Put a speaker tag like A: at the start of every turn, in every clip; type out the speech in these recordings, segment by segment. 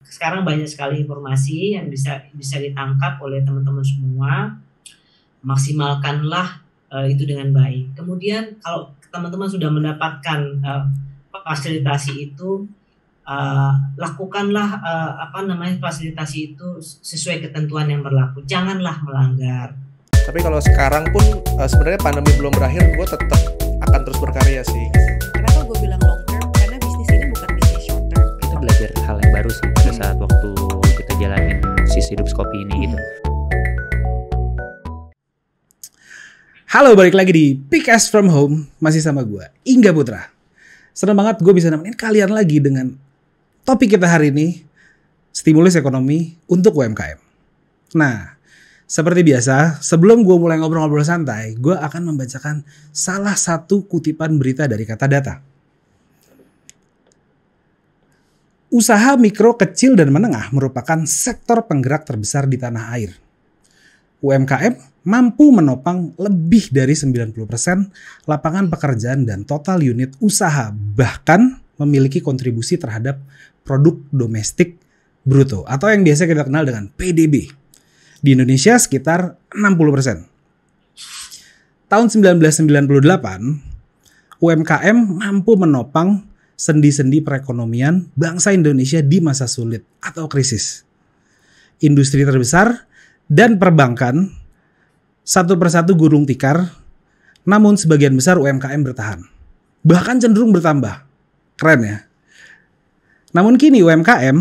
A: sekarang banyak sekali informasi yang bisa ditangkap oleh teman-teman semua. Maksimalkanlah itu dengan baik. Kemudian kalau teman-teman sudah mendapatkan fasilitasi itu, lakukanlah fasilitasi itu sesuai ketentuan yang berlaku. Janganlah melanggar.
B: Tapi kalau sekarang pun sebenarnya pandemi belum berakhir, gue tetap akan terus berkarya sih.
C: Kenapa gue bilang long term? Karena bisnis ini bukan bisnis short term.
D: Kita belajar hal yang baru sih pada saat waktu kita jalanin sisi hidup kopi ini gitu.
E: Halo, balik lagi di Pickcast from Home, masih sama gue, Ingga Putra. Senang banget gue bisa nemenin kalian lagi dengan topik kita hari ini, stimulus ekonomi untuk UMKM. Nah, seperti biasa, sebelum gue mulai ngobrol-ngobrol santai, gue akan membacakan salah satu kutipan berita dari Kata Data. Usaha mikro, kecil, dan menengah merupakan sektor penggerak terbesar di tanah air. UMKM mampu menopang lebih dari 90% lapangan pekerjaan dan total unit usaha, bahkan memiliki kontribusi terhadap produk domestik bruto atau yang biasa kita kenal dengan PDB. Di Indonesia sekitar 60%. Tahun 1998, UMKM mampu menopang sendi-sendi perekonomian bangsa Indonesia di masa sulit atau krisis. Industri terbesar dan perbankan satu persatu gulung tikar, namun sebagian besar UMKM bertahan. Bahkan cenderung bertambah. Keren ya? Namun kini UMKM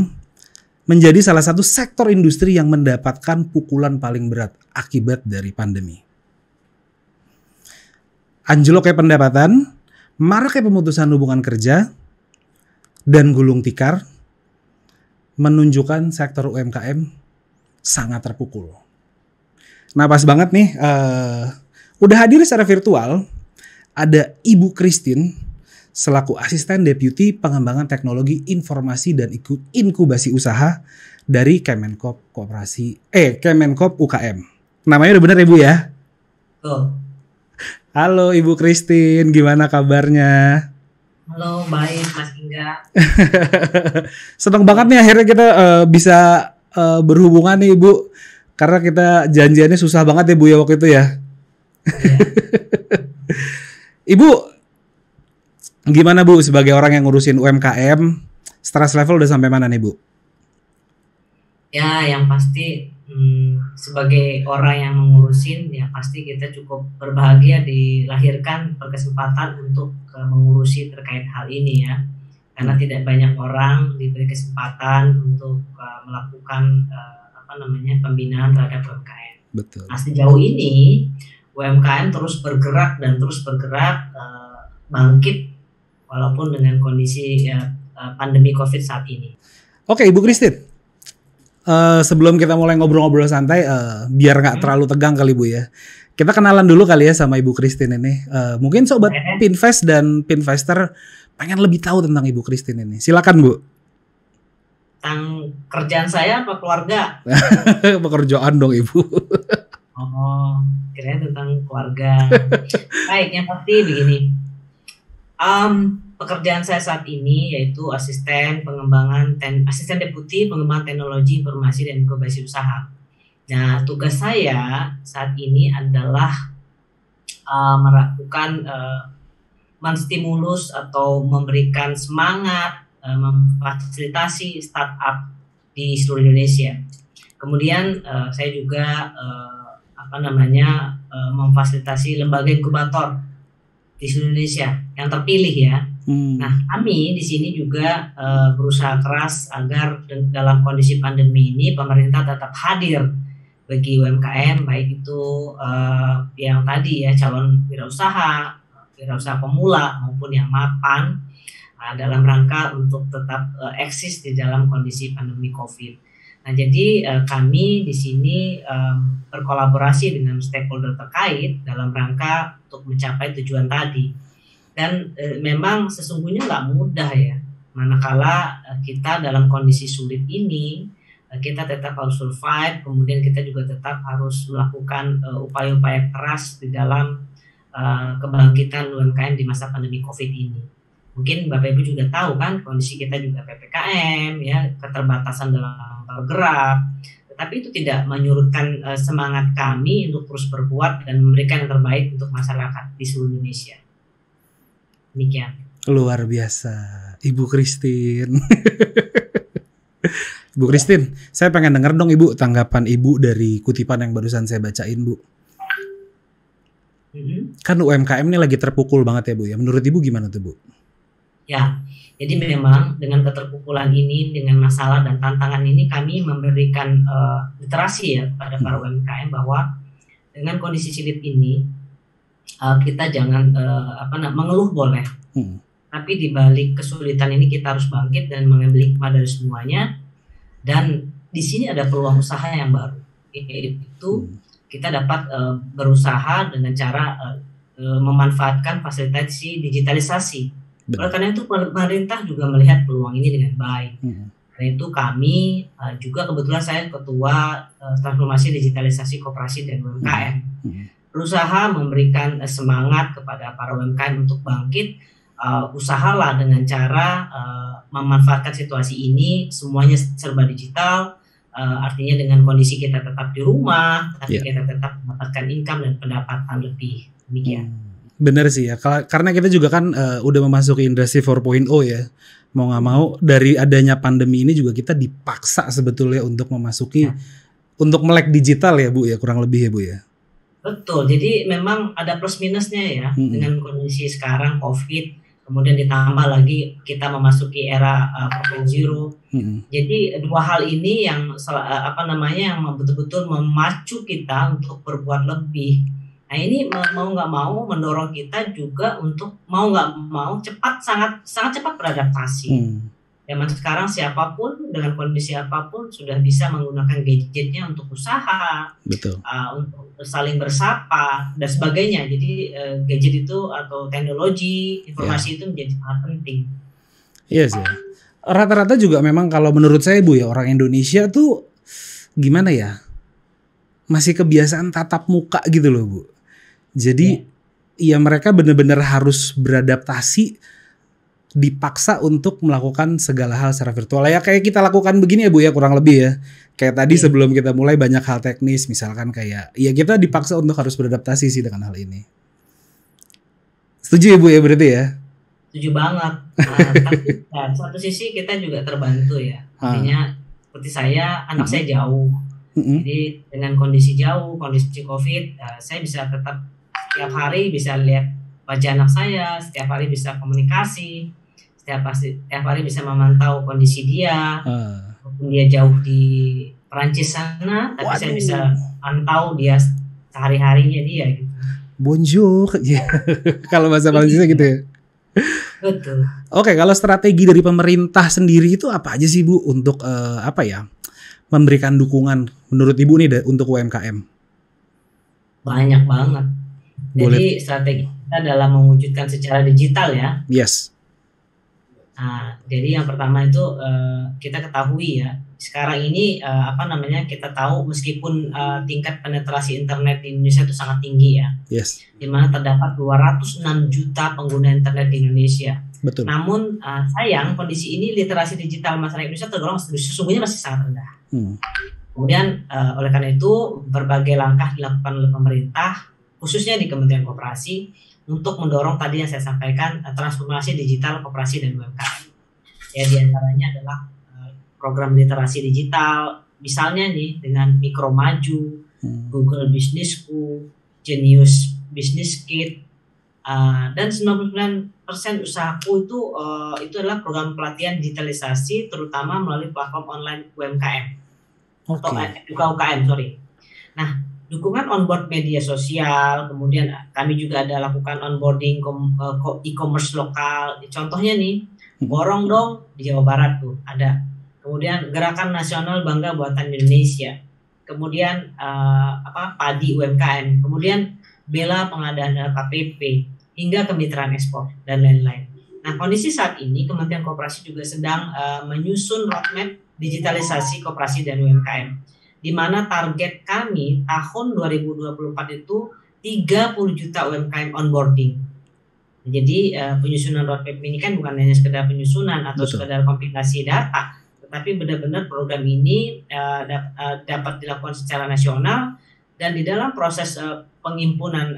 E: menjadi salah satu sektor industri yang mendapatkan pukulan paling berat akibat dari pandemi. Anjloknya pendapatan, maraknya pemutusan hubungan kerja, dan gulung tikar menunjukkan sektor UMKM sangat terpukul. Nah, pas banget nih, udah hadir secara virtual, ada Ibu Christine selaku Asisten Deputi Pengembangan Teknologi Informasi dan Inkubasi Usaha dari Kemenkop UKM. Namanya udah bener ya, Bu ya?
A: Tuh.
E: Halo Ibu Christine, gimana kabarnya?
A: Halo, baik Mas Ingga.
E: Seneng banget nih akhirnya kita bisa berhubungan nih Ibu. Karena kita janjiannya susah banget ya Bu ya waktu itu ya.
A: Ya.
E: Ibu, gimana Bu sebagai orang yang ngurusin UMKM, stress level udah sampai mana nih Bu?
A: Ya, yang pasti sebagai orang yang mengurusin, ya pasti kita cukup berbahagia dilahirkan berkesempatan untuk mengurusi terkait hal ini ya. Karena tidak banyak orang diberi kesempatan untuk melakukan pembinaan terhadap UMKM.
E: Betul.
A: Nah, sejauh ini UMKM terus bergerak bangkit walaupun dengan kondisi pandemi COVID saat ini.
E: Oke, Ibu Christine. Sebelum kita mulai ngobrol-ngobrol santai, biar nggak terlalu tegang kali Bu ya. Kita kenalan dulu kali ya sama Ibu Christine ini. Mungkin sobat Pinvest dan Pinvestor pengen lebih tahu tentang Ibu Christine ini. Silakan Bu.
A: Tentang kerjaan saya apa keluarga?
E: Pekerjaan dong Ibu.
A: Oh, kira tentang keluarga. Baik, yang pasti begini. Pekerjaan saya saat ini yaitu Asisten Deputi Pengembangan Teknologi Informasi dan Inkubasi Usaha. Nah, tugas saya saat ini adalah melakukan menstimulus atau memberikan semangat, memfasilitasi startup di seluruh Indonesia. Kemudian saya juga memfasilitasi lembaga inkubator di seluruh Indonesia yang terpilih ya. Nah, kami di sini juga berusaha keras agar dalam kondisi pandemi ini pemerintah tetap hadir bagi UMKM, baik itu yang tadi ya calon wirausaha pemula maupun yang mapan, dalam rangka untuk tetap eksis di dalam kondisi pandemi COVID. Nah, jadi kami di sini berkolaborasi dengan stakeholder terkait dalam rangka untuk mencapai tujuan tadi. Dan memang sesungguhnya nggak mudah ya, manakala kita dalam kondisi sulit ini, kita tetap harus survive, kemudian kita juga tetap harus melakukan upaya-upaya keras di dalam kebangkitan UMKM di masa pandemi COVID ini. Mungkin Bapak Ibu juga tahu kan kondisi kita juga PPKM ya, keterbatasan dalam bergerak. Tetapi itu tidak menyurutkan semangat kami untuk terus berbuat dan memberikan yang terbaik untuk masyarakat di seluruh Indonesia. Demikian.
E: Luar biasa, Ibu Christine. Bu Christine, saya pengen denger dong Ibu tanggapan Ibu dari kutipan yang barusan saya bacain, Bu. Kan UMKM ini lagi terpukul banget ya Bu ya. Menurut Ibu gimana tuh Bu?
A: Ya, jadi memang dengan keterpukulan ini, dengan masalah dan tantangan ini kami memberikan literasi ya kepada para UMKM bahwa dengan kondisi sulit ini kita jangan mengeluh boleh. Tapi di balik kesulitan ini kita harus bangkit dan mengambil hikmah dari semuanya. Dan di sini ada peluang usaha yang baru. Itu kita dapat berusaha dengan cara memanfaatkan fasilitasi digitalisasi. Oleh karena itu pemerintah juga melihat peluang ini dengan baik. Karena itu kami juga kebetulan saya ketua transformasi digitalisasi koperasi dan UMKM. Berusaha memberikan semangat kepada para UMKM untuk bangkit. Usahalah dengan cara memanfaatkan situasi ini, semuanya serba digital. Artinya dengan kondisi kita tetap di rumah, tapi kita tetap mendapatkan income dan pendapatan lebih. Demikian.
E: Benar sih ya, karena kita juga kan udah memasuki industri 4.0 ya. Mau nggak mau dari adanya pandemi ini juga kita dipaksa sebetulnya untuk memasuki, untuk melek digital ya Bu ya, kurang lebih ya Bu ya.
A: Betul, jadi memang ada plus minusnya ya dengan kondisi sekarang COVID, kemudian ditambah lagi kita memasuki era 4.0. Jadi dua hal ini yang yang betul-betul memacu kita untuk berbuat lebih. Nah ini mau nggak mau mendorong kita juga untuk mau nggak mau sangat cepat beradaptasi. Zaman sekarang siapapun dengan kondisi apapun sudah bisa menggunakan gadgetnya untuk usaha, untuk saling bersapa dan sebagainya. Jadi gadget itu atau teknologi informasi itu menjadi sangat penting.
E: Iya sih. Rata-rata juga memang kalau menurut saya Bu ya, orang Indonesia tuh gimana ya, masih kebiasaan tatap muka gitu loh Bu. Jadi ya mereka benar-benar harus beradaptasi, dipaksa untuk melakukan segala hal secara virtual. Ya kayak kita lakukan begini ya Bu ya, kurang lebih ya. Kayak tadi sebelum kita mulai banyak hal teknis, misalkan kayak ya kita dipaksa untuk harus beradaptasi sih dengan hal ini. Setuju ya Bu ya berarti ya?
A: Setuju banget. Tapi satu sisi kita juga terbantu ya. Artinya seperti saya, anak saya jauh. Jadi dengan kondisi jauh, kondisi COVID, saya bisa tetap setiap hari bisa lihat wajah anak saya, setiap hari bisa komunikasi, setiap hari bisa memantau kondisi dia. Walaupun dia jauh di Perancis sana, tapi saya bisa pantau dia sehari-harinya dia gitu.
E: Bonjour. Kalau bahasa Perancisnya gitu ya.
A: Betul.
E: Oke, kalau strategi dari pemerintah sendiri itu apa aja sih Bu untuk memberikan dukungan menurut Ibu nih untuk UMKM?
A: Banyak banget. Jadi strategi kita dalam mewujudkan secara digital ya.
E: Yes.
A: Nah, jadi yang pertama itu kita ketahui ya, sekarang ini kita tahu meskipun tingkat penetrasi internet di Indonesia itu sangat tinggi ya.
E: Yes.
A: Di mana terdapat 206 juta pengguna internet di Indonesia.
E: Betul.
A: Namun sayang kondisi ini literasi digital masyarakat Indonesia tergolong sesungguhnya masih sangat rendah. Kemudian oleh karena itu berbagai langkah dilakukan oleh pemerintah khususnya di Kementerian Koperasi untuk mendorong tadi yang saya sampaikan transformasi digital koperasi dan UMKM. Ya di antaranya adalah program literasi digital, misalnya nih dengan Mikro Maju, Google Businessku, Genius Business Kit, dan 99% usahaku itu adalah program pelatihan digitalisasi terutama melalui platform online UMKM atau UKM. Nah, dukungan onboard media sosial, kemudian kami juga ada lakukan onboarding e-commerce lokal. Contohnya nih, Borong Dong di Jawa Barat tuh ada. Kemudian Gerakan Nasional Bangga Buatan Indonesia. Kemudian Padi UMKM. Kemudian Bela pengadaan KPP hingga kemitraan ekspor dan lain-lain. Nah, kondisi saat ini Kementerian Koperasi juga sedang menyusun roadmap digitalisasi koperasi dan UMKM. Di mana target kami tahun 2024 itu 30 juta UMKM onboarding. Jadi penyusunan roadmap ini kan bukan hanya sekedar penyusunan atau
E: Betul.
A: sekedar kompilasi data, tetapi benar-benar program ini dapat dilakukan secara nasional, dan di dalam proses pengimpunan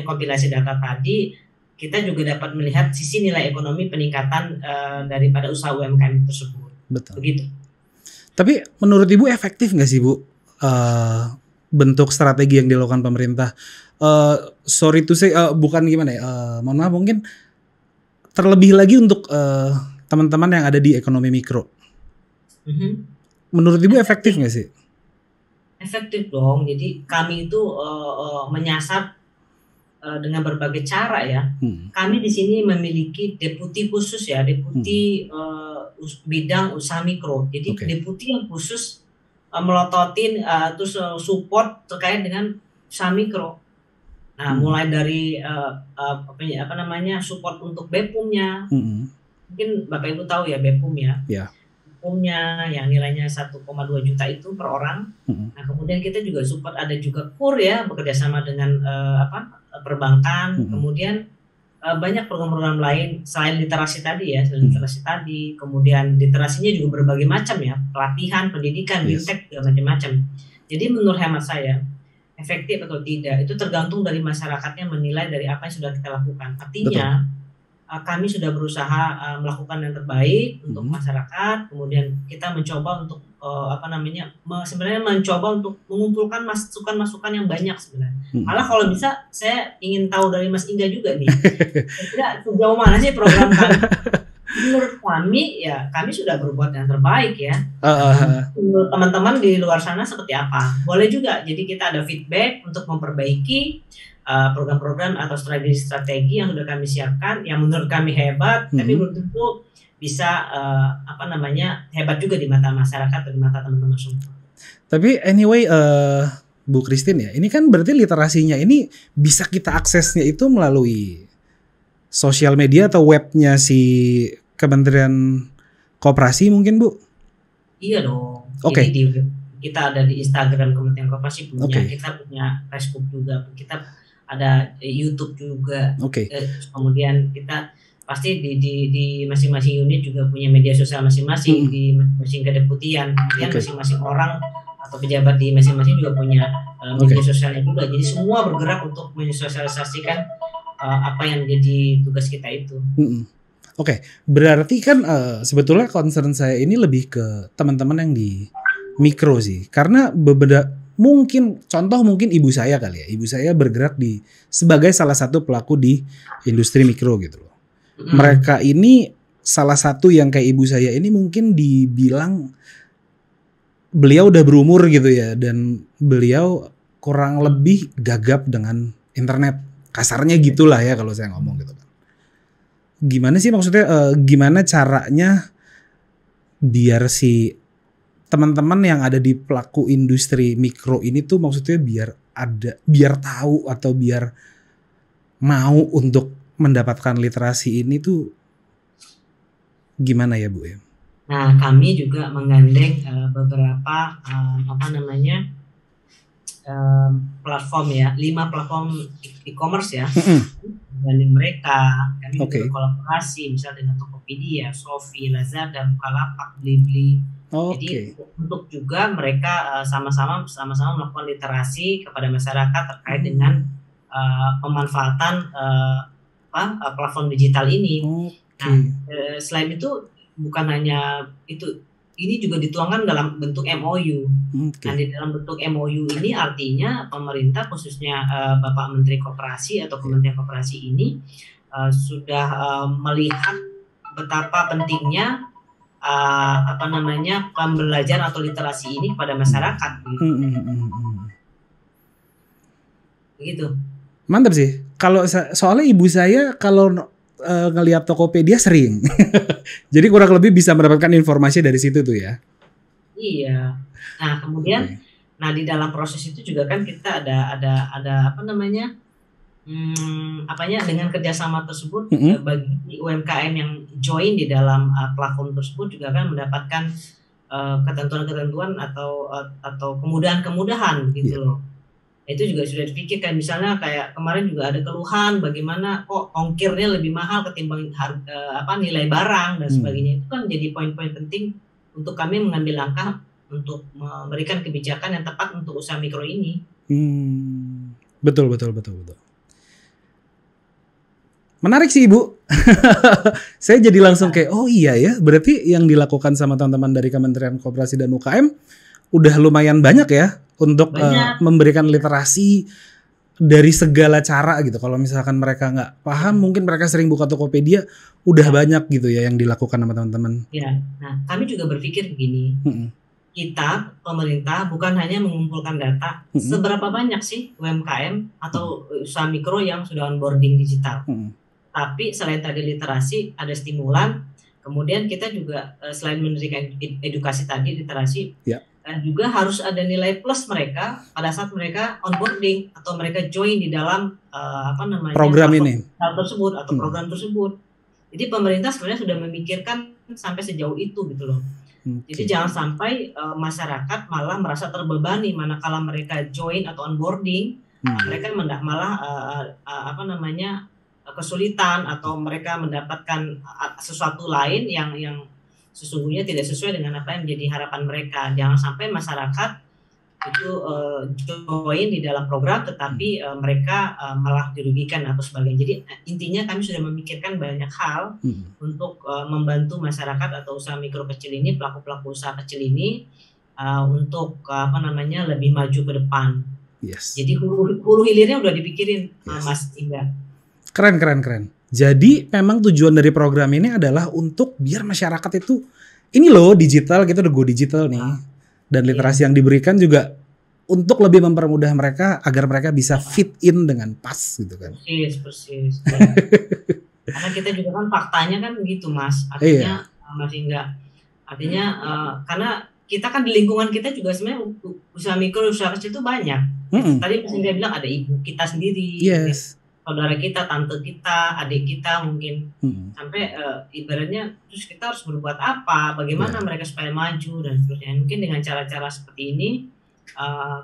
A: kompilasi data tadi, kita juga dapat melihat sisi nilai ekonomi peningkatan daripada usaha UMKM tersebut.
E: Betul.
A: Begitu.
E: Tapi menurut Ibu efektif nggak sih Bu bentuk strategi yang dilakukan pemerintah? Sorry to say, bukan gimana ya, mohon maaf, mungkin terlebih lagi untuk teman-teman yang ada di ekonomi mikro. Menurut Ibu efektif nggak sih?
A: Efektif dong. Jadi kami itu menyasar dengan berbagai cara ya. Kami di sini memiliki deputi khusus ya, deputi bidang usaha mikro. Jadi deputi yang khusus melototin terus support terkait dengan usaha mikro. Nah, mulai dari support untuk BEPUM-nya. Mungkin Bapak Ibu tahu ya BEPUM ya. BEPUM-nya yang nilainya 1,2 juta itu per orang. Nah, kemudian kita juga support, ada juga KUR ya, bekerja sama dengan perbankan. Kemudian banyak program-program lain selain literasi tadi ya, kemudian literasinya juga berbagai macam ya, pelatihan, pendidikan, fintech, macam-macam. Jadi menurut hemat saya, efektif atau tidak itu tergantung dari masyarakatnya menilai dari apa yang sudah kita lakukan. Artinya kami sudah berusaha melakukan yang terbaik untuk masyarakat. Kemudian kita mencoba untuk sebenarnya mencoba untuk mengumpulkan masukan-masukan yang banyak sebenarnya. Malah kalau bisa saya ingin tahu dari Mas Ingga juga nih, kira sejauh mana sih program kami? Menurut kami ya, kami sudah berbuat yang terbaik ya. Menurut teman-teman di luar sana seperti apa? Boleh juga. Jadi kita ada feedback untuk memperbaiki program-program atau strategi yang sudah kami siapkan, yang menurut kami hebat, tapi belum tentu bisa hebat juga di mata masyarakat atau di mata teman-teman semua.
E: Tapi anyway, Bu Christine ya, ini kan berarti literasinya ini bisa kita aksesnya itu melalui sosial media atau webnya si Kementerian Koperasi mungkin Bu?
A: Iya dong. Jadi kita ada di Instagram Kementerian Koperasi punya, kita punya Facebook juga, kita ada YouTube juga. Kemudian kita pasti di masing-masing unit juga punya media sosial masing-masing, di masing-masing kedeputian, kemudian masing-masing orang atau pejabat di masing-masing juga punya media sosialnya juga. Jadi semua bergerak untuk mensosialisasikan apa yang jadi tugas kita itu.
E: Berarti kan sebetulnya concern saya ini lebih ke teman-teman yang di mikro sih, karena mungkin ibu saya kali ya, ibu saya bergerak sebagai salah satu pelaku di industri mikro gitu loh. Mereka ini salah satu yang kayak ibu saya ini mungkin dibilang beliau udah berumur gitu ya, dan beliau kurang lebih gagap dengan internet, kasarnya gitulah ya kalau saya ngomong gitu kan. Gimana sih maksudnya, gimana caranya biar si teman-teman yang ada di pelaku industri mikro ini tuh maksudnya biar tahu atau biar mau untuk mendapatkan literasi ini tuh gimana ya Bu ya?
A: Nah, kami juga menggandeng beberapa platform ya, 5 platform e-commerce ya. Menggandeng mereka, kami juga kolaborasi misalnya dengan Tokopedia, Shopee, Lazada, Bukalapak, Blibli. Jadi untuk juga mereka sama-sama melakukan literasi kepada masyarakat terkait dengan pemanfaatan platform digital ini. Nah, selain itu bukan hanya itu, ini juga dituangkan dalam bentuk MOU. Nah, di dalam bentuk MOU ini artinya pemerintah khususnya Bapak Menteri Koperasi atau Kementerian Koperasi ini sudah melihat betapa pentingnya pembelajaran atau literasi ini kepada masyarakat. Begitu.
E: Mantap sih. Kalau soalnya ibu saya kalau ngelihat Tokopedia sering. Jadi kurang lebih bisa mendapatkan informasi dari situ tuh ya.
A: Iya. Nah, kemudian di dalam proses itu juga kan kita ada dengan kerjasama tersut bagi UMKM yang join di dalam platform tersebut juga kan mendapatkan ketentuan-ketentuan atau kemudahan-kemudahan gitu loh. Itu juga sudah dipikirkan, misalnya kayak kemarin juga ada keluhan bagaimana kok ongkirnya lebih mahal ketimbang nilai barang dan sebagainya. Itu kan menjadi poin-poin penting untuk kami mengambil langkah untuk memberikan kebijakan yang tepat untuk usaha mikro ini.
E: Betul. Menarik sih Ibu. Saya jadi langsung kayak oh iya ya, berarti yang dilakukan sama teman-teman dari Kementerian Koperasi dan UKM udah lumayan banyak ya untuk memberikan literasi dari segala cara gitu. Kalau misalkan mereka nggak paham, mungkin mereka sering buka Tokopedia, udah banyak gitu ya yang dilakukan sama teman-teman.
A: Ya, nah kami juga berpikir begini, kita pemerintah bukan hanya mengumpulkan data, seberapa banyak sih UMKM atau usaha mikro yang sudah onboarding digital. Tapi selain tadi literasi, ada stimulan, kemudian kita juga selain memberikan edukasi tadi literasi, juga harus ada nilai plus mereka pada saat mereka onboarding atau mereka join di dalam
E: program ini
A: tersebut atau program tersebut. Jadi pemerintah sebenarnya sudah memikirkan sampai sejauh itu gitu loh. Jadi jangan sampai masyarakat malah merasa terbebani manakala mereka join atau onboarding, mereka malah kesulitan atau mereka mendapatkan sesuatu lain yang sesungguhnya tidak sesuai dengan apa yang menjadi harapan mereka. Jangan sampai masyarakat itu join di dalam program tetapi mereka malah dirugikan atau sebagainya. Jadi intinya kami sudah memikirkan banyak hal untuk membantu masyarakat atau usaha mikro kecil ini, pelaku-pelaku usaha kecil ini untuk lebih maju ke depan. Jadi hulu hilirnya udah dipikirin Mas Indra.
E: Keren. Jadi memang tujuan dari program ini adalah untuk biar masyarakat itu ini loh digital, kita udah go digital nih. Dan literasi yang diberikan juga untuk lebih mempermudah mereka agar mereka bisa fit in dengan pas gitu kan.
A: Persis. Karena kita juga kan faktanya kan gitu Mas. Artinya masih enggak. Artinya karena kita kan di lingkungan kita juga sebenarnya usaha mikro, usaha kecil itu banyak. Tadi Mas Indra bilang ada ibu kita sendiri. Saudara kita, tante kita, adik kita mungkin sampai ibaratnya terus kita harus berbuat apa, bagaimana mereka supaya maju dan seterusnya. Mungkin dengan cara-cara seperti ini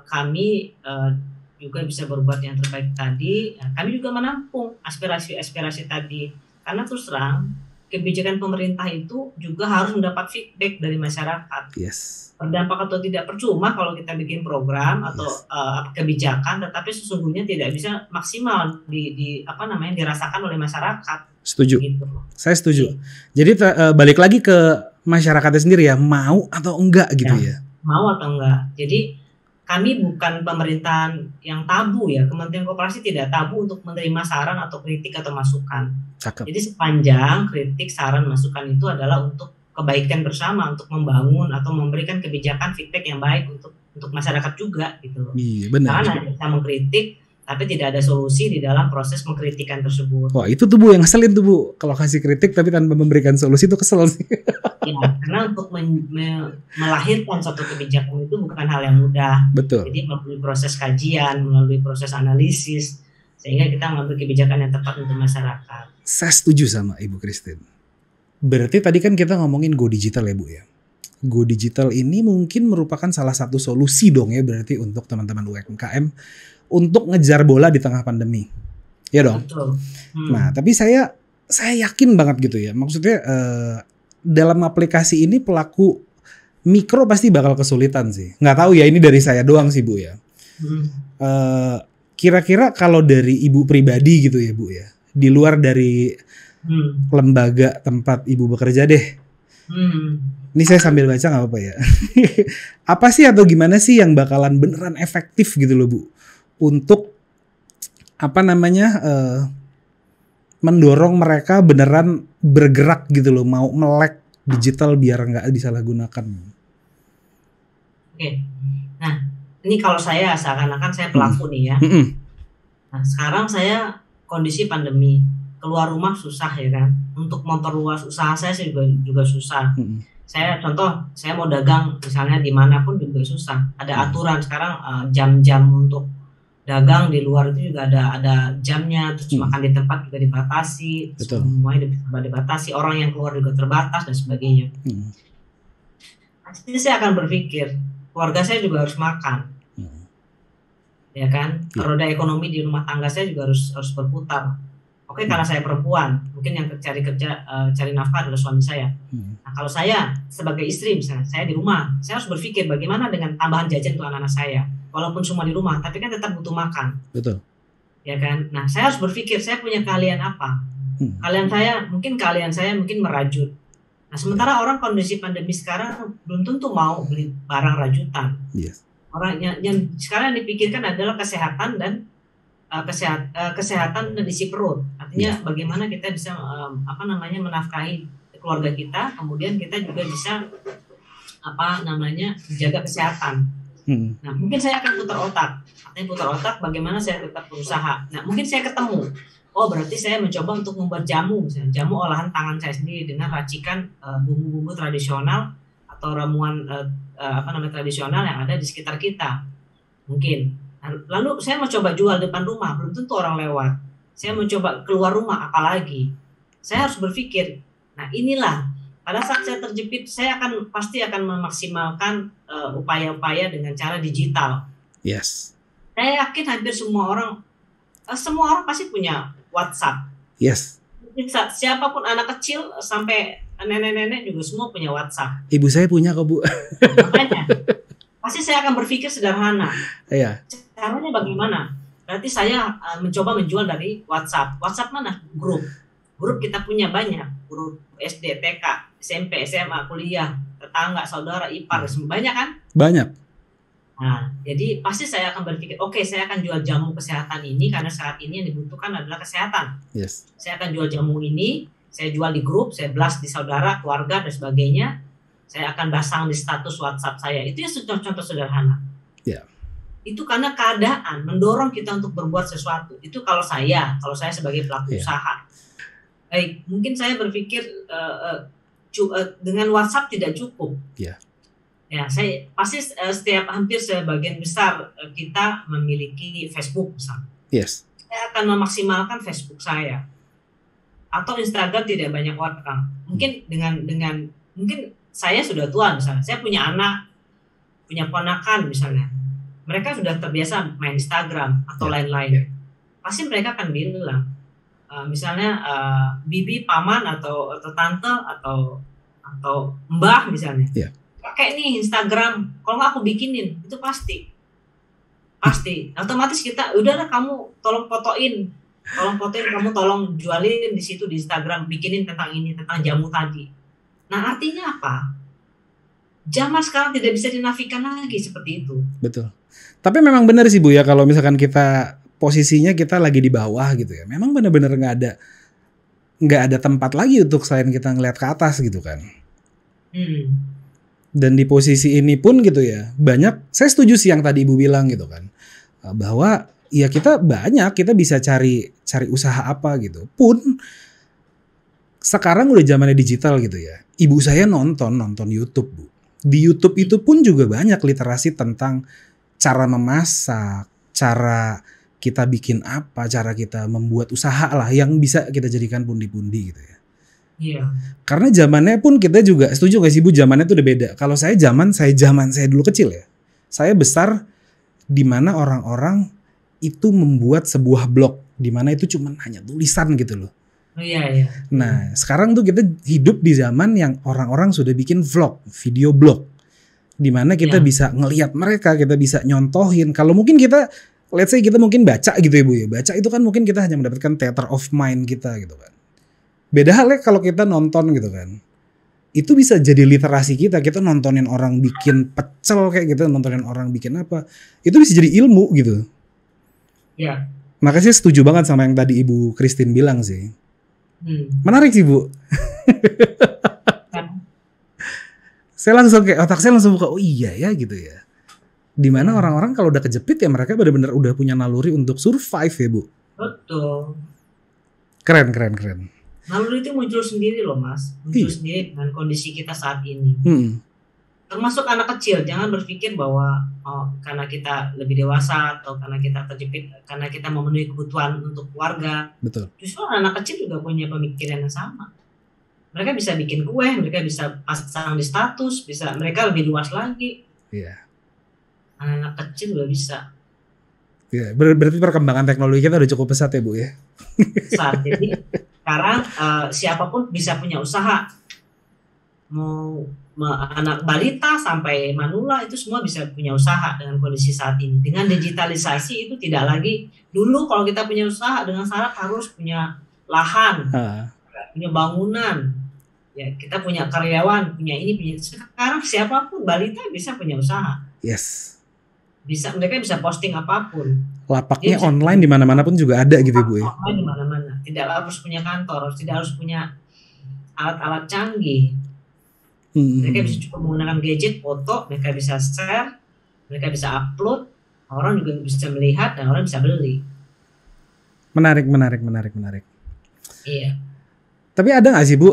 A: kami juga bisa berbuat yang terbaik tadi. Kami juga menampung aspirasi-aspirasi tadi karena terus terang kebijakan pemerintah itu juga harus mendapat feedback dari masyarakat. Berdampak atau tidak percuma kalau kita bikin program atau kebijakan, tetapi sesungguhnya tidak bisa maksimal dirasakan oleh masyarakat.
E: Setuju. Gitu. Saya setuju. Jadi balik lagi ke masyarakatnya sendiri ya, mau atau enggak gitu ya.
A: Mau atau enggak. Jadi kami bukan pemerintahan yang tabu ya. Kementerian Koperasi tidak tabu untuk menerima saran atau kritik atau masukan. Jadi sepanjang kritik, saran, masukan itu adalah untuk kebaikan bersama, untuk membangun atau memberikan kebijakan feedback yang baik untuk masyarakat juga gitu loh.
E: Benar.
A: Karena kita mengkritik tapi tidak ada solusi di dalam proses mengkritikan tersebut.
E: Wah itu tuh Bu yang ngeselin tuh Bu, kalau kasih kritik tapi tanpa memberikan solusi itu kesel sih.
A: Ya, karena untuk melahirkan suatu kebijakan itu bukan hal yang mudah.
E: Betul.
A: Jadi melalui proses kajian, melalui proses analisis, sehingga kita mengambil kebijakan yang tepat untuk masyarakat.
E: Saya setuju sama Ibu Christine. Berarti tadi kan kita ngomongin go digital ya Bu ya. Go digital ini mungkin merupakan salah satu solusi dong ya berarti untuk teman-teman UMKM untuk ngejar bola di tengah pandemi. Ya dong.
A: Betul.
E: Nah, tapi saya yakin banget gitu ya. Maksudnya dalam aplikasi ini pelaku mikro pasti bakal kesulitan sih. Nggak tahu ya ini dari saya doang sih Bu ya. Kira-kira kalau dari Ibu pribadi gitu ya Bu ya. Di luar dari lembaga tempat Ibu bekerja deh. Ini saya sambil baca nggak apa-apa ya. Apa sih atau gimana sih yang bakalan beneran efektif gitu loh Bu untuk mendorong mereka beneran bergerak gitu loh, mau melek digital biar nggak disalahgunakan.
A: Oke. Nah ini kalau saya seakan-akan saya pelaku nih ya. Nah sekarang saya kondisi pandemi, keluar rumah susah ya kan, untuk memperluas usaha saya juga susah. Saya mau dagang misalnya dimanapun juga susah. Ada aturan sekarang jam-jam untuk dagang di luar itu juga ada jamnya, terus makan di tempat juga dibatasi, semuanya dibatasi, orang yang keluar juga terbatas dan sebagainya. Pasti saya akan berpikir keluarga saya juga harus makan. ya kan? Roda ekonomi di rumah tangga saya juga harus berputar. Oke, karena saya perempuan, mungkin yang cari kerja, cari nafkah adalah suami saya. Nah, kalau saya sebagai istri misalnya, saya di rumah, saya harus berpikir bagaimana dengan tambahan jajan untuk anak-anak saya. Walaupun semua di rumah, tapi kan tetap butuh makan.
E: Betul.
A: Ya kan? Nah, saya harus berpikir, saya punya keahlian apa? Keahlian saya mungkin merajut. Nah, sementara orang kondisi pandemi sekarang belum tentu mau beli barang rajutan.
E: Yes.
A: Orang yang sekarang dipikirkan adalah kesehatan dan kesehatan dan isi perut. Artinya bagaimana kita bisa menafkahi keluarga kita, kemudian kita juga bisa menjaga kesehatan. Nah, mungkin saya akan putar otak bagaimana saya tetap berusaha. Nah, mungkin saya ketemu, berarti saya mencoba untuk membuat jamu, misalnya jamu olahan tangan saya sendiri dengan racikan bumbu-bumbu tradisional atau ramuan tradisional yang ada di sekitar kita. Mungkin. Lalu saya mau coba jual depan rumah, belum tentu orang lewat. Saya mau coba keluar rumah, apalagi. Saya harus berpikir, nah inilah, pada saat saya terjepit, saya pasti akan memaksimalkan upaya-upaya dengan cara digital.
E: Yes.
A: Saya yakin hampir semua orang pasti punya WhatsApp.
E: Yes.
A: Siapapun anak kecil sampai nenek-nenek juga semua punya WhatsApp.
E: Ibu saya punya kok, Bu.
A: Makanya, pasti saya akan berpikir sederhana.
E: Iya.
A: Caranya bagaimana? Berarti saya mencoba menjual dari WhatsApp. WhatsApp mana? Grup kita punya banyak. Grup SD, TK, SMP, SMA, kuliah, tetangga, saudara, ipar, banyak kan?
E: Banyak.
A: Nah, jadi pasti saya akan berpikir, oke, saya akan jual jamu kesehatan ini karena saat ini yang dibutuhkan adalah kesehatan.
E: Yes.
A: Saya akan jual jamu ini, saya jual di grup, saya blast di saudara, keluarga, dan sebagainya. Saya akan pasang di status WhatsApp saya. Itu ya contoh sederhana.
E: Yeah.
A: Itu karena keadaan mendorong kita untuk berbuat sesuatu. Itu kalau saya sebagai pelaku usaha. Baik, mungkin saya berpikir dengan WhatsApp tidak cukup.
E: Yeah.
A: Ya, saya pasti hampir sebagian besar kita memiliki Facebook misalnya.
E: Yes.
A: Saya akan memaksimalkan Facebook saya. Atau Instagram tidak banyak orang. Mungkin dengan mungkin saya sudah tua misalnya. Saya punya anak, punya ponakan misalnya. Mereka sudah terbiasa main Instagram atau lain-lain. Pasti mereka akan bilang, misalnya bibi, paman atau tante atau mbah misalnya, pakai nih Instagram. Kalau nggak aku bikinin, itu pasti. Otomatis kita, udahlah kamu tolong fotoin, kamu tolong jualin di situ di Instagram, bikinin tentang ini, tentang jamu tadi. Nah, artinya apa? Zaman sekarang tidak bisa dinafikan lagi seperti itu.
E: Betul. Tapi memang benar sih Bu ya, kalau misalkan kita posisinya kita lagi di bawah gitu ya, memang benar-benar nggak ada tempat lagi untuk selain kita ngeliat ke atas gitu kan. Dan di posisi ini pun gitu ya, banyak, saya setuju sih yang tadi Ibu bilang gitu kan, bahwa ya kita bisa cari usaha apa gitu. Pun sekarang udah zamannya digital gitu ya. Ibu saya nonton YouTube Bu. Di YouTube itu pun juga banyak literasi tentang cara memasak, cara kita bikin apa, cara kita membuat usaha lah yang bisa kita jadikan pundi-pundi gitu ya.
A: Iya.
E: Karena zamannya pun kita juga setuju gak sih Bu, zamannya tuh udah beda. Kalau saya zaman saya dulu kecil ya. Saya besar di mana orang-orang itu membuat sebuah blog di mana itu cuma hanya tulisan gitu loh.
A: Iya.
E: Nah, sekarang tuh kita hidup di zaman yang orang-orang sudah bikin vlog, video blog. Di mana kita bisa ngelihat mereka, kita bisa nyontohin. Kalau mungkin kita, let's say kita mungkin baca gitu ya Bu ya. Baca itu kan mungkin kita hanya mendapatkan theater of mind kita gitu kan. Beda halnya kalau kita nonton gitu kan. Itu bisa jadi literasi kita. Kita nontonin orang bikin pecel kayak gitu, nontonin orang bikin apa. Itu bisa jadi ilmu gitu.
A: Iya.
E: Makanya saya setuju banget sama yang tadi Ibu Christine bilang sih. Menarik sih Bu. Saya langsung kayak otak saya langsung buka, oh iya ya gitu ya. Dimana orang-orang kalau udah kejepit ya mereka benar-benar udah punya naluri untuk survive ya Bu.
A: Betul.
E: Keren.
A: Naluri itu muncul sendiri loh Mas. Muncul sendiri dengan kondisi kita saat ini. Termasuk anak kecil, jangan berpikir bahwa karena kita lebih dewasa atau karena kita terjepit, karena kita memenuhi kebutuhan untuk keluarga.
E: Betul.
A: Justru anak kecil juga punya pemikiran yang sama. Mereka bisa bikin kue, mereka bisa pasang di status, mereka lebih luas lagi.
E: Iya.
A: Anak kecil juga bisa.
E: Ya, berarti perkembangan teknologi kita udah cukup pesat ya Bu ya.
A: Saat jadi sekarang siapapun bisa punya usaha, mau anak balita sampai manula itu semua bisa punya usaha dengan kondisi saat ini. Dengan digitalisasi itu tidak lagi dulu kalau kita punya usaha dengan syarat harus punya lahan, punya bangunan, ya kita punya karyawan, punya ini, punya. Sekarang siapapun balita bisa punya usaha.
E: Yes.
A: Mereka bisa posting apapun.
E: Lapaknya online di mana-mana pun juga ada gitu Bu ya.
A: Online di mana-mana. Tidak harus punya kantor, tidak harus punya alat-alat canggih. Mereka bisa cukup menggunakan gadget, foto, mereka bisa share, mereka bisa upload, orang juga bisa melihat dan orang bisa beli.
E: Menarik.
A: Iya.
E: Tapi ada nggak sih Bu,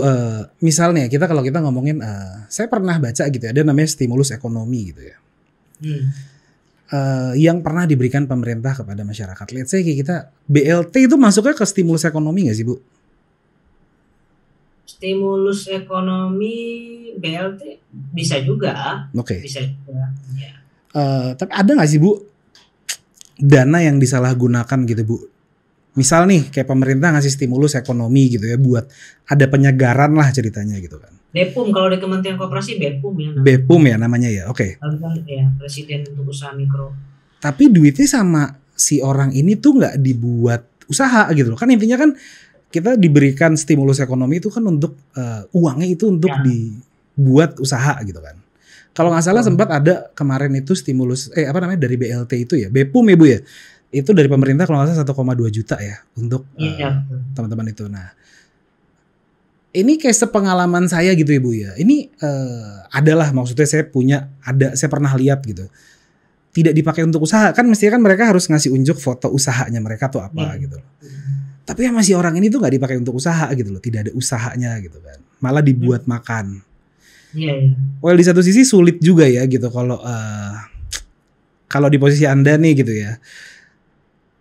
E: misalnya kalau kita ngomongin, saya pernah baca gitu ya, ada namanya stimulus ekonomi gitu ya, yang pernah diberikan pemerintah kepada masyarakat. Let's say kita BLT itu masuknya ke stimulus ekonomi nggak sih Bu?
A: Stimulus ekonomi BLT bisa juga, bisa juga. Ya.
E: Tapi ada nggak sih Bu dana yang disalahgunakan gitu Bu? Misal nih kayak pemerintah ngasih stimulus ekonomi gitu ya buat ada penyegaran lah ceritanya gitu kan.
A: BEPUM kalau di Kementerian Koperasi BEPUM ya.
E: BEPUM ya namanya ya, oke.
A: Ya, Presiden untuk Usaha Mikro.
E: Tapi duitnya sama si orang ini tuh nggak dibuat usaha gitu loh. Kan intinya kan kita diberikan stimulus ekonomi itu kan untuk uangnya itu untuk dibuat usaha gitu kan. Kalau nggak salah sempat ada kemarin itu stimulus dari BLT itu ya, BEPUM ya Bu ya. Itu dari pemerintah kalau nggak salah 1,2 juta ya untuk teman-teman itu. Nah, ini kayak sepengalaman saya gitu Ibu ya. Ini adalah maksudnya saya pernah lihat gitu. Tidak dipakai untuk usaha, kan mestinya kan mereka harus ngasih unjuk foto usahanya mereka tuh apa gitu. Tapi ya masih orang ini tuh nggak dipakai untuk usaha gitu loh, tidak ada usahanya gitu kan. Malah dibuat makan. Well di satu sisi sulit juga ya gitu kalau di posisi Anda nih gitu ya.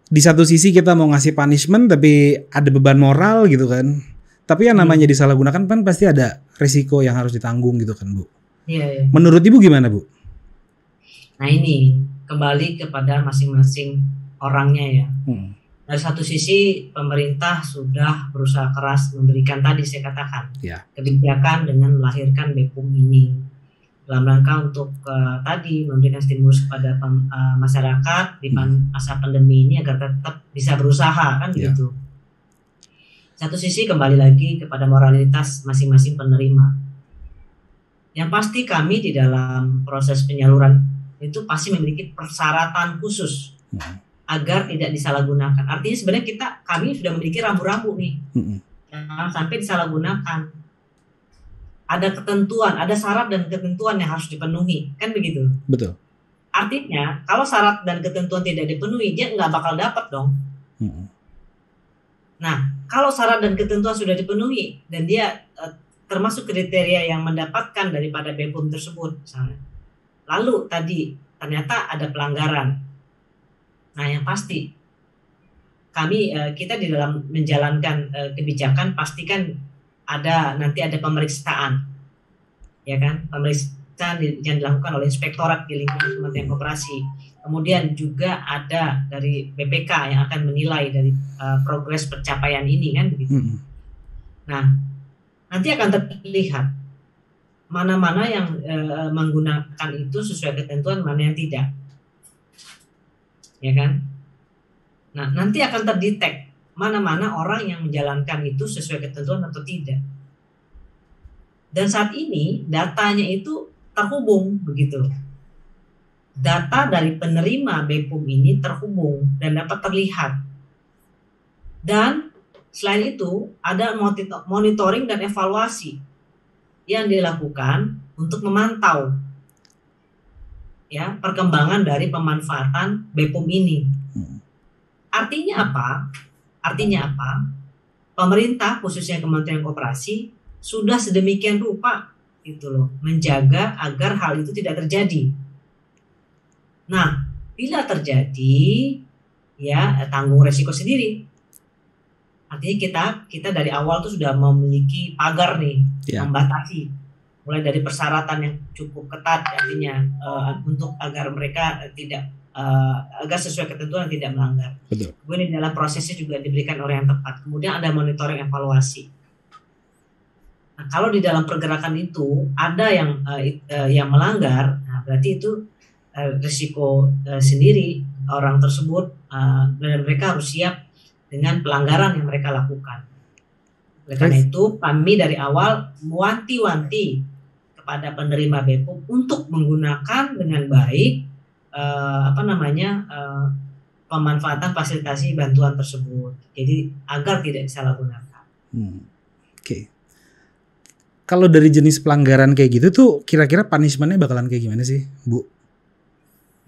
E: Di satu sisi kita mau ngasih punishment tapi ada beban moral gitu kan. Tapi yang namanya disalahgunakan kan pasti ada resiko yang harus ditanggung gitu kan Bu.
A: Iya.
E: Menurut Ibu gimana Bu?
A: Nah ini kembali kepada masing-masing orangnya ya. Dari satu sisi pemerintah sudah berusaha keras memberikan tadi saya katakan kebijakan dengan melahirkan BEPUM ini dalam rangka untuk tadi memberikan stimulus kepada masyarakat di masa pandemi ini agar tetap bisa berusaha kan gitu. Satu sisi kembali lagi kepada moralitas masing-masing penerima. Yang pasti kami di dalam proses penyaluran itu pasti memiliki persyaratan khusus agar tidak disalahgunakan. Artinya sebenarnya kami sudah memiliki rambu-rambu nih, jangan sampai disalahgunakan. Ada ketentuan, ada syarat dan ketentuan yang harus dipenuhi, kan begitu?
E: Betul.
A: Artinya kalau syarat dan ketentuan tidak dipenuhi, dia nggak bakal dapat dong. Nah, kalau syarat dan ketentuan sudah dipenuhi dan dia termasuk kriteria yang mendapatkan daripada BEPUM tersebut, misalnya, lalu tadi ternyata ada pelanggaran. Nah, yang pasti kita di dalam menjalankan kebijakan pastikan nanti ada pemeriksaan, ya kan? Pemeriksaan yang dilakukan oleh inspektorat di lingkungan Kementerian Koperasi. Kemudian juga ada dari BPK yang akan menilai dari progres pencapaian ini kan begitu. Nah, nanti akan terlihat mana-mana yang menggunakan itu sesuai ketentuan, mana yang tidak, ya kan? Nah, nanti akan terdetek mana-mana orang yang menjalankan itu sesuai ketentuan atau tidak. Dan saat ini datanya itu terhubung begitu. Data dari penerima BEPUM ini terhubung dan dapat terlihat. Dan selain itu ada monitoring dan evaluasi yang dilakukan untuk memantau ya perkembangan dari pemanfaatan BEPUM ini. Artinya apa? Pemerintah khususnya Kementerian Koperasi sudah sedemikian rupa gitu loh menjaga agar hal itu tidak terjadi. Nah, bila terjadi ya tanggung resiko sendiri. Artinya kita dari awal tuh sudah memiliki pagar nih membatasi mulai dari persyaratan yang cukup ketat artinya untuk agar mereka agar sesuai ketentuan tidak melanggar.
E: Betul.
A: Kemudian dalam prosesnya juga diberikan orang yang tepat. Kemudian ada monitoring evaluasi. Nah, kalau di dalam pergerakan itu ada yang melanggar, nah berarti itu risiko sendiri orang tersebut dan mereka harus siap dengan pelanggaran yang mereka lakukan. Oleh karena itu kami dari awal mewanti-wanti kepada penerima BPUM untuk menggunakan dengan baik pemanfaatan fasilitasi bantuan tersebut. Jadi agar tidak disalahgunakan.
E: Oke. Kalau dari jenis pelanggaran kayak gitu tuh kira-kira punishment-nya bakalan kayak gimana sih, Bu?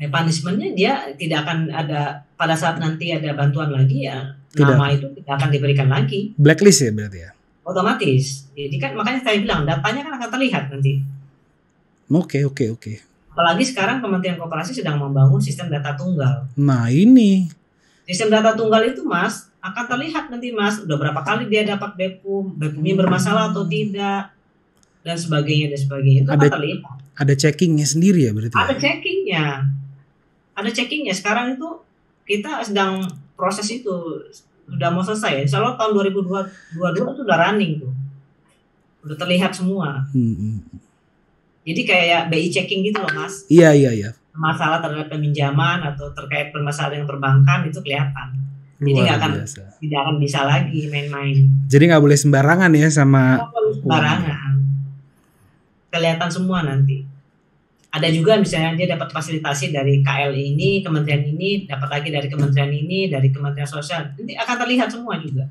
A: Punishment-nya dia tidak akan ada pada saat nanti ada bantuan lagi ya nama itu tidak akan diberikan lagi.
E: Blacklist ya berarti ya?
A: Otomatis. Jadi kan makanya saya bilang datanya kan akan terlihat nanti.
E: Oke.
A: Apalagi sekarang Kementerian Koperasi sedang membangun sistem data tunggal.
E: Nah ini.
A: Sistem data tunggal itu Mas akan terlihat nanti Mas udah berapa kali dia dapat BPUM-nya bermasalah atau tidak dan sebagainya itu akan terlihat.
E: Ada checkingnya sendiri ya berarti?
A: Ada checkingnya. Sekarang itu kita sedang proses itu sudah mau selesai. Insya Allah tahun 2022 itu udah running tuh, udah terlihat semua. Jadi kayak BI checking gitu loh Mas.
E: Iya.
A: Masalah terhadap peminjaman atau terkait permasalahan yang perbankan itu kelihatan. Jadi tidak akan bisa lagi main-main.
E: Jadi nggak boleh sembarangan ya sama.
A: Nggak boleh sembarangan. Kelihatan semua nanti. Ada juga misalnya dia dapat fasilitasi dari KL ini, kementerian ini, dapat lagi dari kementerian ini, dari Kementerian Sosial. Nanti akan terlihat semua juga.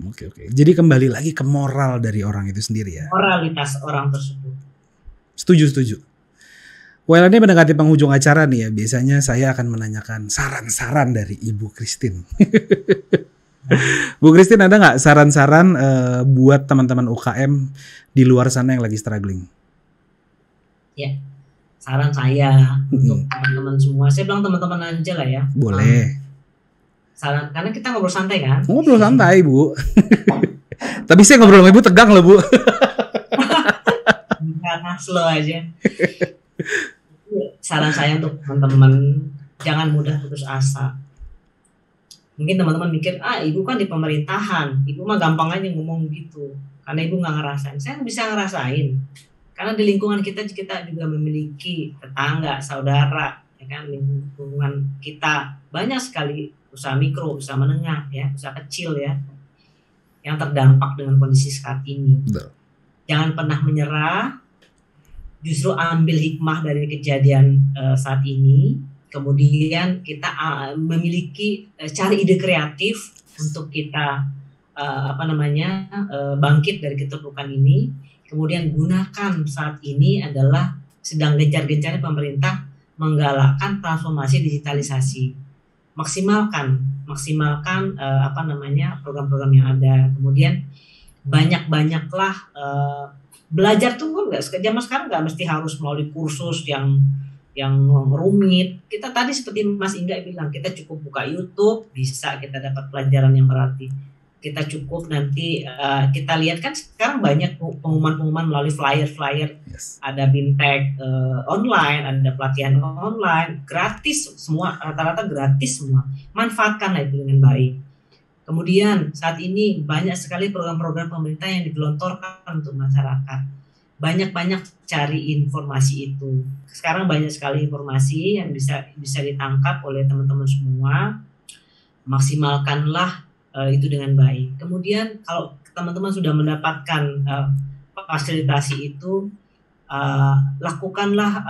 E: Oke. Jadi kembali lagi ke moral dari orang itu sendiri ya.
A: Moralitas orang tersebut.
E: Setuju. Well, ini mendekati penghujung acara nih ya. Biasanya saya akan menanyakan saran-saran dari Ibu Christine. Bu Christine, ada nggak saran-saran buat teman-teman UKM di luar sana yang lagi struggling?
A: Ya, saran saya untuk teman-teman semua. Saya bilang teman-teman aja lah ya.
E: Boleh.
A: Saran, karena kita ngobrol santai kan?
E: Ngobrol santai, Bu. Tapi saya ngobrol sama Ibu tegang loh, Bu.
A: Karena slow aja. Saran saya untuk teman-teman, jangan mudah putus asa. Mungkin teman-teman mikir, ibu kan di pemerintahan, ibu mah gampang aja ngomong gitu, karena ibu nggak ngerasain. Saya bisa ngerasain, karena di lingkungan kita juga memiliki tetangga, saudara, ya kan, lingkungan kita banyak sekali usaha mikro, usaha menengah, ya, usaha kecil ya, yang terdampak dengan kondisi saat ini. Jangan pernah menyerah, justru ambil hikmah dari kejadian saat ini. Kemudian kita memiliki cari ide kreatif untuk kita bangkit dari keterpurukan ini. Kemudian gunakan saat ini adalah sedang gencar-gencarnya pemerintah menggalakkan transformasi digitalisasi. Maksimalkan program-program yang ada. Kemudian banyak-banyaklah belajar tuh nggak zaman sekarang nggak mesti harus melalui kursus yang rumit. Kita tadi seperti Mas Ingga bilang, kita cukup buka YouTube, bisa kita dapat pelajaran yang berarti. Kita cukup nanti kita lihat kan sekarang banyak pengumuman melalui flyer. Yes. Ada BIMTEK online, ada pelatihan online, gratis semua, rata-rata gratis semua. Manfaatkanlah itu dengan baik. Kemudian saat ini banyak sekali program-program pemerintah yang digelontorkan untuk masyarakat. Banyak-banyak cari informasi itu. Sekarang banyak sekali informasi yang bisa ditangkap oleh teman-teman semua. Maksimalkanlah itu dengan baik. Kemudian kalau teman-teman sudah mendapatkan fasilitasi itu, lakukanlah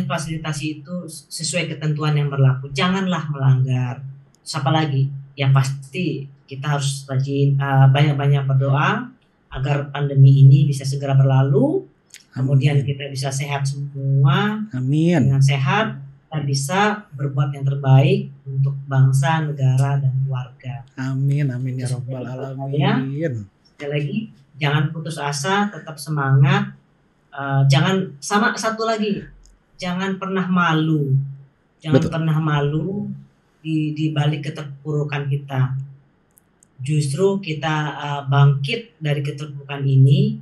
A: fasilitasi itu sesuai ketentuan yang berlaku. Janganlah melanggar. Siapa lagi? Ya pasti kita harus rajin banyak-banyak berdoa agar pandemi ini bisa segera berlalu. Kemudian kita bisa sehat semua. Amin. Dengan sehat kita bisa berbuat yang terbaik untuk bangsa, negara, dan keluarga.
E: Amin ya rabbal alamin.
A: Sekali lagi, jangan putus asa, tetap semangat. Satu lagi, jangan pernah malu. Pernah malu di balik keterpurukan kita. Justru kita bangkit dari keterpurukan ini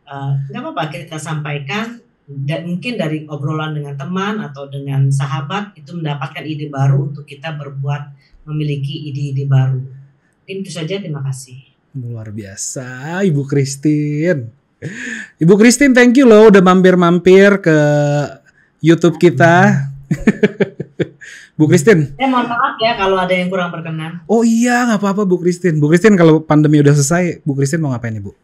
A: nggak apa-apa kita sampaikan, dan mungkin dari obrolan dengan teman atau dengan sahabat itu mendapatkan ide baru untuk kita memiliki ide-ide baru. Mungkin itu saja, terima kasih.
E: Luar biasa Ibu Christine. Ibu Christine, thank you loh udah mampir-mampir ke YouTube kita. Bu Christine.
A: Mohon maaf ya kalau ada yang kurang berkenan.
E: Oh iya, nggak apa-apa Bu Christine. Bu Christine, kalau pandemi udah selesai, Bu Christine mau ngapain nih Bu?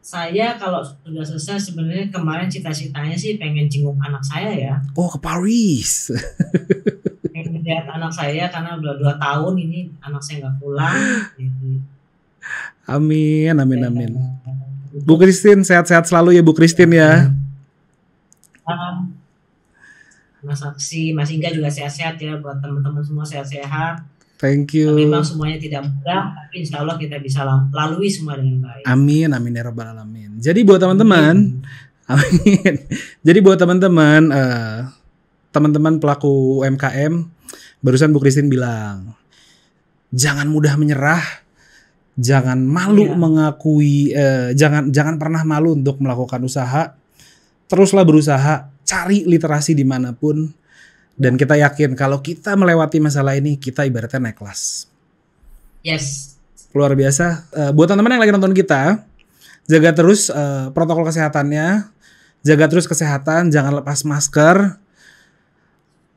A: Saya kalau sudah selesai sebenarnya kemarin cita-citanya sih pengen jenguk anak saya ya.
E: Oh, ke Paris.
A: Pengen lihat anak saya karena udah 2 tahun ini anak saya nggak pulang. Jadi,
E: amin. Bu Christine, sehat-sehat selalu ya Bu Christine ya.
A: Mas Aksi, Mas Ingga juga sehat-sehat ya, buat teman-teman semua sehat-sehat.
E: Thank you.
A: Memang semuanya tidak mudah, tapi insya Allah kita bisa lalui semua dengan baik.
E: Amin ya rabbal alamin. Jadi buat teman-teman, amin. Jadi buat teman-teman, teman-teman pelaku UMKM, barusan Bu Christine bilang, jangan mudah menyerah, jangan malu mengakui, jangan pernah malu untuk melakukan usaha. Teruslah berusaha, cari literasi dimanapun. Dan kita yakin kalau kita melewati masalah ini, kita ibaratnya naik kelas.
A: Yes.
E: Luar biasa. Buat teman-teman yang lagi nonton kita, jaga terus protokol kesehatannya. Jaga terus kesehatan, jangan lepas masker.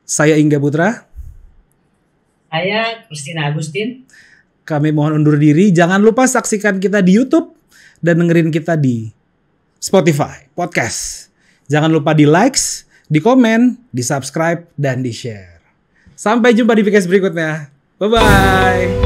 E: Saya Ingga Putra.
A: Saya Christina Agustin.
E: Kami mohon undur diri. Jangan lupa saksikan kita di YouTube dan dengerin kita di Spotify Podcast. Jangan lupa di likes, di komen, di subscribe, dan di share. Sampai jumpa di podcast berikutnya. Bye-bye.